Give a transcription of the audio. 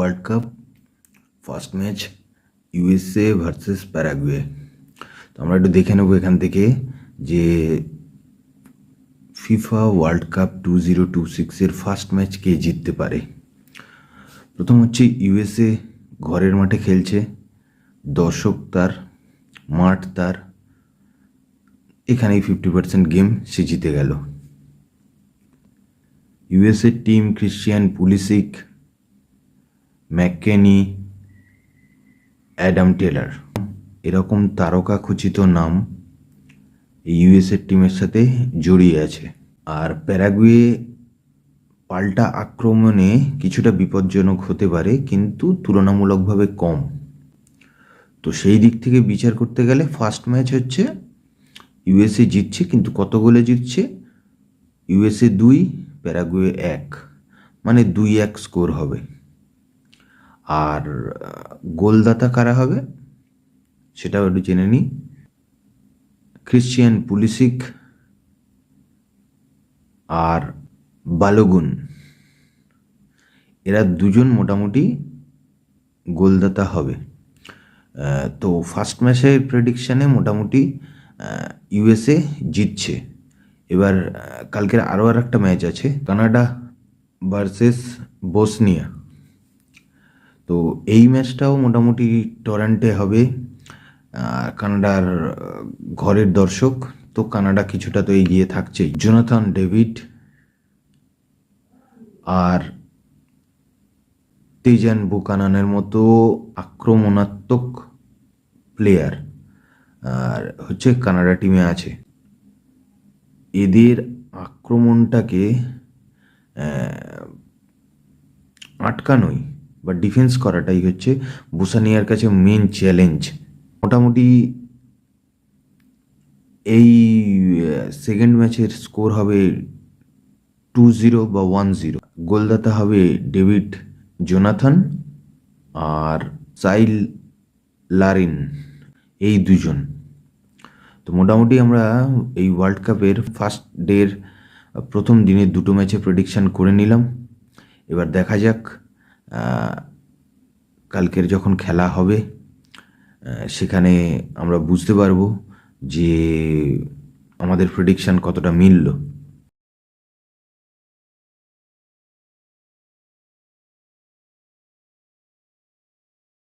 World cup first match USA versus Paraguay. তো আমরা একটু দেখে নেবো এখান থেকে যে FIFA world cup 2026 first match কে জিততে পারে। প্রথম হচ্ছে ইউএসএ ঘরের মাঠে খেলছে, দর্শক তার, মাঠ তার, এখানেই 50% গেম সে জিতে গেল। USA team Christian Pulisic, McKennie, Adam Tyler, এরকম তারকা খচিত নাম ইউএসএ টিমের সাথে জড়িয়ে আছে। আর প্যারাগুয়ে পাল্টা আক্রমণে কিছুটা বিপজ্জনক হতে পারে, কিন্তু তুলনামূলকভাবে কম। তো সেই দিক থেকে বিচার করতে গেলে ফার্স্ট ম্যাচ হচ্ছে ইউএসএ জিতছে, কিন্তু কত গোলে জিতছে? ইউএসএ 2, প্যারাগুয়ে 1, মানে 2-1 স্কোর হবে। আর গোলদাতা কারা হবে সেটাও একটু জেনে নিই। ক্রিশ্চিয়ান পুলিসিক আর বালোগুন, এরা দুজন মোটামুটি গোলদাতা হবে। তো ফার্স্ট ম্যাচের প্রেডিকশানে মোটামুটি ইউএসএ জিতছে। এবার কালকের আরও একটা ম্যাচ আছে, কানাডা ভার্সেস বসনিয়া। তো এই ম্যাচটাও মোটামুটি টরন্টে হবে। কানাডার ঘরের দর্শক, তো কানাডা কিছুটা তো এগিয়ে থাকছেই। জোনাথন ডেভিড আর তেজান বুকানানের মতো আক্রমণাত্মক প্লেয়ার আর হচ্ছে কানাডা টিমে আছে। এদের আক্রমণটাকে আটকানোই বা ডিফেন্স করাটাই হচ্ছে বুসানিয়ার কাছে মেন চ্যালেঞ্জ। মোটামুটি এই সেকেন্ড ম্যাচের স্কোর হবে 2-0 বা 1-0। গোলদাতা হবে ডেভিড জোনাথন আর সাইল লারিন, এই দুজন। তো মোটামুটি আমরা এই ওয়ার্ল্ড কাপের ফার্স্ট ডের প্রথম দিনের দুটো ম্যাচে প্রেডিকশান করে নিলাম। এবার দেখা যাক কালকের যখন খেলা হবে সেখানে আমরা বুঝতে পারবো যে আমাদের প্রেডিকশান কতটা মিলল।